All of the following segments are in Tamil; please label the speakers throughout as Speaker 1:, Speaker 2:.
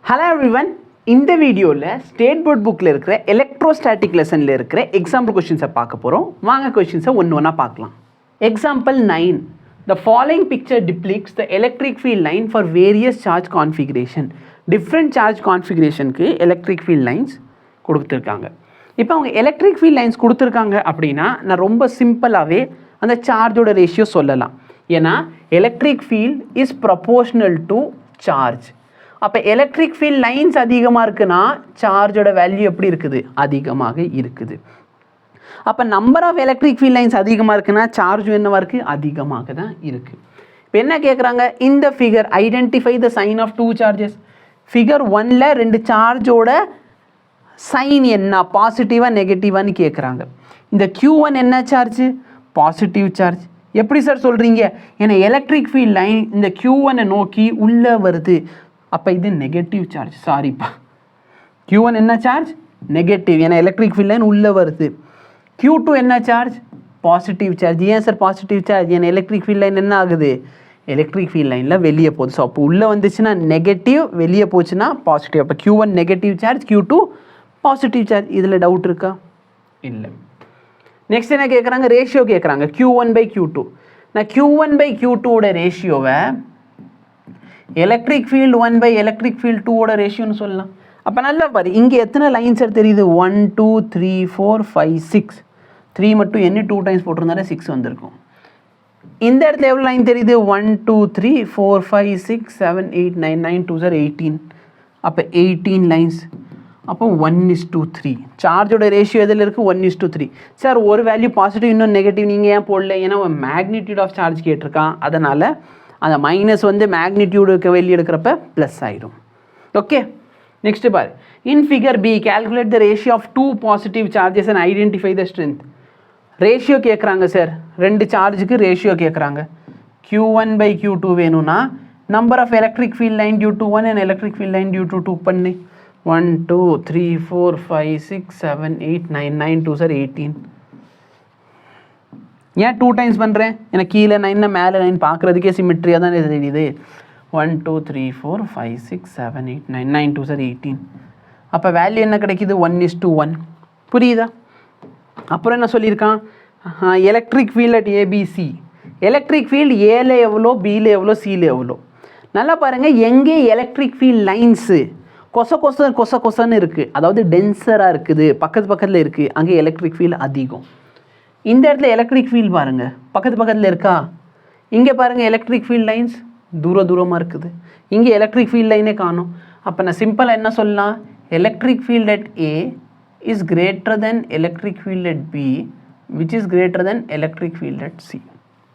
Speaker 1: Hello everyone. இந்த வீடியோவில் ஸ்டேட் போர்ட் புக்கில் இருக்கிற எலக்ட்ரோஸ்டாட்டிக் லெசனில் இருக்கிற எக்ஸாம்பிள் கொஷின்ஸை பார்க்க போகிறோம். வாங்க கொஷின்ஸை ஒன்று பார்க்கலாம். Example 9. The following picture depicts the electric field line for various charge configuration. Different charge configurationக்கு electric field lines கொடுத்துருக்காங்க. இப்போ அவங்க எலக்ட்ரிக் ஃபீல்ட் லைன்ஸ் கொடுத்துருக்காங்க அப்படின்னா நான் ரொம்ப சிம்பிளாகவே அந்த சார்ஜோட ரேஷியோ சொல்லலாம். ஏன்னா electric field is proportional to charge. அப்போ எலக்ட்ரிக் ஃபீல்ட் லைன்ஸ் அதிகமாக இருக்குன்னா சார்ஜோட வேல்யூ எப்படி இருக்குது? அதிகமாக இருக்குது. அப்போ number of electric field lines அதிகமாக இருக்குன்னா சார்ஜ் என்னவாக இருக்குது? அதிகமாக தான் இருக்குது. இப்போ என்ன கேட்குறாங்க? இந்த figure identify the sign of two charges. Figure 1ல் ரெண்டு சார்ஜோட சைன் என்ன, பாசிட்டிவாக நெகட்டிவான்னு கேட்குறாங்க. இந்த Q1 என்ன சார்ஜ்? Positive charge. எப்படி சார் சொல்கிறீங்க? ஏன்னா எலக்ட்ரிக் ஃபீல்ட் லைன் இந்த Q1 நோக்கி உள்ளே வருது. அப்போ இது நெகட்டிவ் சார்ஜ். சாரிப்பா, Q1 என்ன சார்ஜ்? நெகட்டிவ். ஏன்னா எலக்ட்ரிக் ஃபீல்ட் லைன் உள்ளே வருது. Q2 என்ன சார்ஜ்? Positive charge. ஏன் சார் பாசிட்டிவ் சார்ஜ்? ஏன்னா எலக்ட்ரிக் ஃபீல்ட் லைன் என்ன ஆகுது? எலக்ட்ரிக் ஃபீல்ட் லைனில் வெளியே போகுது. ஸோ அப்போ உள்ளே வந்துச்சுன்னா நெகட்டிவ், வெளியே போச்சுன்னா பாசிட்டிவ். அப்போ Q1 negative charge, Q2 positive charge. இதில் டவுட் இருக்கா? இல்லை. நெக்ஸ்ட் என்ன கேட்குறாங்க? ரேஷியோ கேட்குறாங்க. Q1/Q2. நான் Q1/Q2 ரேஷியோவை எலக்ட்ரிக் ஃபீல்டு 1 எலக்ட்ரிக் ஃபீல்டு 2 ரேஷியோன்னு சொல்லலாம். அப்போ நல்லா பாரு, இங்கே எத்தனை லைன்ஸ் தெரியுது? 1 2 3 4 5 6. 3 மட்டும் என்ன 2 டைம்ஸ் போட்டிருந்தாலே 6 வந்திருக்கும். இந்த இடத்துல எவ்வளோ லைன் தெரியுது? 1 2 3 4 5 6 7 8 9 9 2 சார் 18. அப்போ 18 லைன்ஸ். அப்போ 1:3. சார்ஜோட ரேஷியோ எதில் இருக்குது? 1:3. சார் ஒரு வேல்யூ பாசிட்டிவ் இன்னும் நெகட்டிவ் நீங்கள் ஏன் போடல? ஏன்னா மேக்னிடியூட் ஆஃப் சார்ஜ் கேட்டிருக்கான். அதனால் அந்த மைனஸ் மேக்னிடியூடுக்கு வெளியே எடுக்கிறப்ப ப்ளஸ் ஆகிடும். ஓகே, நெக்ஸ்ட் பாரு. In figure B calculate the ratio of 2 positive charges and identify the strength. Ratio கேட்குறாங்க சார், ரெண்டு சார்ஜுக்கு ரேஷியோ கேட்குறாங்க. Q1/Q2 வேணும்னா number of electric field line due to 1 and electric field line due to 2 பண்ணு. 1 2 3 4 5 6 7 8 9 9 2 சார் 18. ஏன் 2 டைம்ஸ் பண்ணுறேன்? எனக்கு கீழே 9 மேலே 9 பார்க்குறதுக்கே சிமெட்ரியாக தான் தெரியுது. 1 2 3 4 5 6 7 8 9 9 2 சார் 18. அப்போ வேல்யூ என்ன கிடைக்கிது? 1:1. புரியுதா? அப்புறம் என்ன சொல்லியிருக்கான்? Electric field at ABC. Electric field ஏல எவ்வளோ, பியில் எவ்வளோ, சியில் எவ்வளோ. நல்லா பாருங்கள், எங்கே எலக்ட்ரிக் ஃபீல்ட் லைன்ஸு கொசன்னு இருக்குது, அதாவது டென்சராக இருக்குது, பக்கத்தில் இருக்குது, அங்கே எலக்ட்ரிக் ஃபீல்டு அதிகம். இந்த இடத்துல எலக்ட்ரிக் ஃபீல்டு பாருங்கள் பக்கத்தில் இருக்கா? இங்கே பாருங்கள் எலக்ட்ரிக் ஃபீல்ட் லைன்ஸ் தூரமாக இருக்குது. இங்கே எலக்ட்ரிக் ஃபீல்ட் லைனே காணும். அப்போ நான் சிம்பிளாக என்ன சொல்லலாம்? Electric field at A is greater than electric field at B which is greater than electric field at C.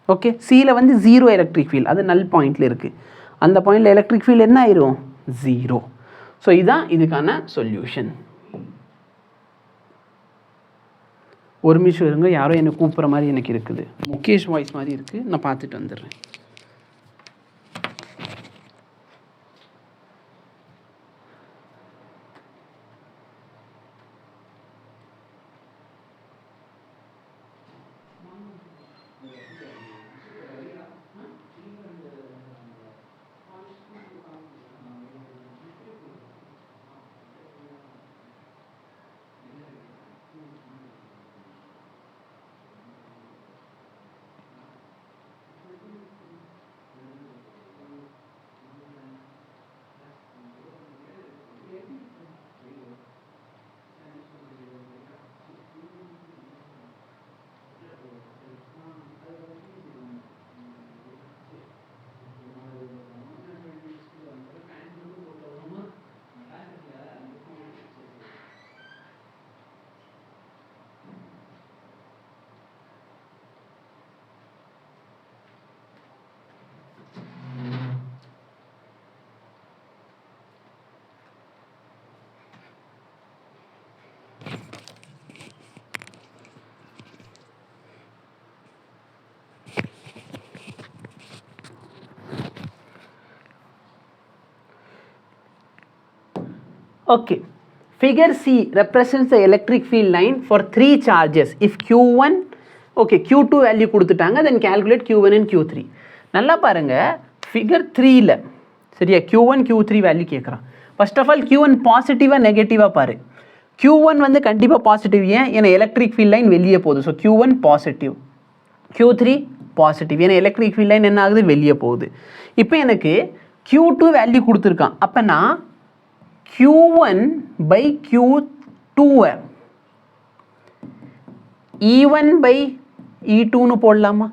Speaker 1: Okay, சியில் 0 எலக்ட்ரிக் ஃபீல்டு, அது நல் பாயிண்டில் இருக்குது. அந்த பாயிண்டில் எலக்ட்ரிக் ஃபீல்டு என்ன ஆயிரும்? 0. ஸோ இதுதான் இதுக்கான சொல்யூஷன். ஒரு நிமிஷம் இருங்க, யாரோ என்னை கூப்பிட்ற மாதிரி எனக்கு இருக்குது. முகேஷ் வாய்ஸ் மாதிரி இருக்குது, நான் பார்த்துட்டு வந்துடுறேன். Okay, figure C represents the electric field line for 3 charges. If Q1, okay, Q2 value கொடுத்துட்டாங்க, then calculate Q1 and Q3. நல்லா பாருங்க, figure 3ல சரியா Q1 Q3 வேல்யூ கேட்குறான். ஃபர்ஸ்ட் ஆஃப் ஆல் Q1 பாசிட்டிவாக நெகட்டிவாக பாரு. Q1 வந்து கண்டிப்பாக பாசிட்டிவ், ஏன்னா எலக்ட்ரிக் ஃபீல்ட் லைன் வெளியே போகுது. So Q1 positive, Q3 positive, ஏன்னா எலக்ட்ரிக் ஃபீல்ட் லைன் என்ன ஆகுது, வெளியே போகுது. இப்போ எனக்கு Q2 வேல்யூ கொடுத்துருக்கான். அப்போ நான் Q1 by Q2 E1 by E2ன்னு போடலாமா?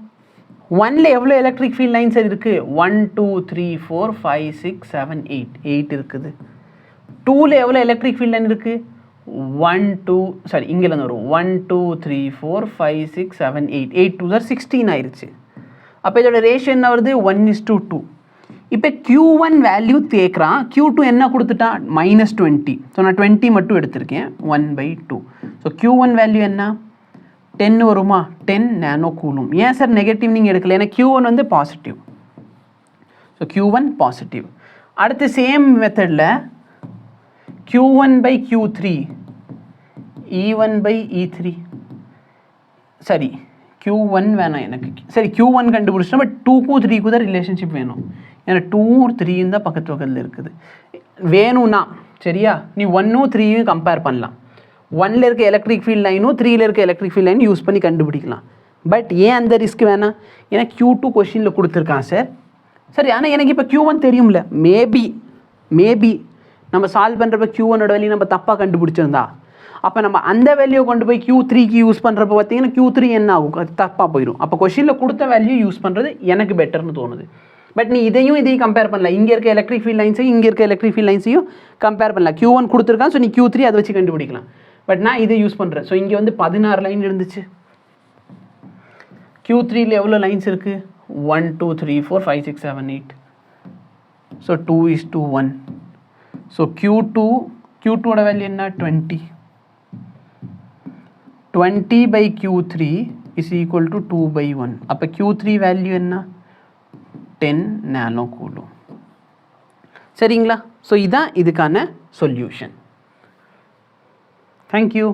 Speaker 1: 1ல எவ்வளோ எலக்ட்ரிக் ஃபீல்ட் லைன்ஸ் இருக்குது? 1 2 3 4 5 6 7 8 இருக்குது. 2ல எவ்வளோ எலக்ட்ரிக் ஃபீல்ட் லைன் இருக்குது? 1 2 சாரி இங்கேருந்து வரும் 1 2 3 4 5 6 7 8 8 2 சார் 16 ஆயிடுச்சு. அப்போ இதோட ரேஷியோ என்ன வருது? 1:2. இப்போ Q1 வேல்யூ தேக்கிறான், Q2 என்ன கொடுத்துட்டான்? -20. ஸோ நான் 20 மட்டும் எடுத்திருக்கேன், 1/2. ஸோ Q1 வேல்யூ என்ன? 10 வருமா? 10 நானோ கூலும். ஏன் சார் நெகட்டிவ் நீங்கள் எடுக்கல? ஏன்னா Q1 வந்து பாசிட்டிவ். So Q1 positive. அடுத்து சேம் மெத்தடில் Q1 by Q3 E1 by E3 சரி Q1 வேணாம் எனக்கு, சரி Q1 கண்டுபிடிச்சிட்டோம். பட் 2க்கும் 3க்கும் தான் ரிலேஷன்ஷிப் வேணும். ஏன்னா 2 3 தான் பக்கத்து பக்கத்தில் இருக்குது. வேணும்னா சரியா, நீ 1ம் 3யும் கம்பேர் பண்ணலாம். 1ல் இருக்க எலக்ட்ரிக் ஃபீல்ட் லைனும் 3ல் இருக்க எலக்ட்ரிக் ஃபீல்ட் லைனும் யூஸ் பண்ணி கண்டுபிடிக்கலாம். பட் ஏன் அந்த ரிஸ்க் வேணாம்? ஏன்னா Q2 கொஷினில் கொடுத்துருக்கான் சார். சரி, ஆனால் எனக்கு இப்போ Q1 தெரியும்ல. மேபி நம்ம சால்வ் பண்ணுறப்ப Q1ஓட வேல்யூ நம்ம தப்பாக கண்டுபிடிச்சிருந்தா, அப்போ நம்ம அந்த வேல்யூ கொண்டு போய் Q3க்கு யூஸ் பண்ணுறப்ப பார்த்தீங்கன்னா Q3 என்ன ஆகும்? அது தப்பாக போயிடும். அப்போ கொஷினில் கொடுத்த வேல்யூ யூஸ் பண்ணுறது எனக்கு பெட்டர்னு தோணுது. பட் நீ இதையும் கம்பேர் பண்ணலாம். இங்கே இருக்க எலக்ட்ரிக் ஃபீல்ட் லைன்ஸையும் இங்கே இருக்க எலக்ட்ரிக் ஃபீல்ட் லைன்ஸையும் கம்பேர் பண்ணலாம். Q1 கொடுத்துருக்கான், ஸோ நீ Q3 அதை வச்சு கண்டுபிடிக்கலாம். பட் நான் இதை யூஸ் பண்ணுறேன். ஸோ இங்கே வந்து 16 லைன் இருந்துச்சு. Q3ல எவ்வளோ லைன்ஸ் இருக்குது? 1 2 3 4 5 6 7 8. ஸோ 2:1. ஸோ Q2ஓட வேல்யூ என்ன? 20. 20 by Q3 is equal to 2/1. அப்போ Q3 வேல்யூ என்ன? 10 நானோ கூலும். சரிங்களா? ஸோ இதான் இதுக்கான சொல்யூஷன். Thank you.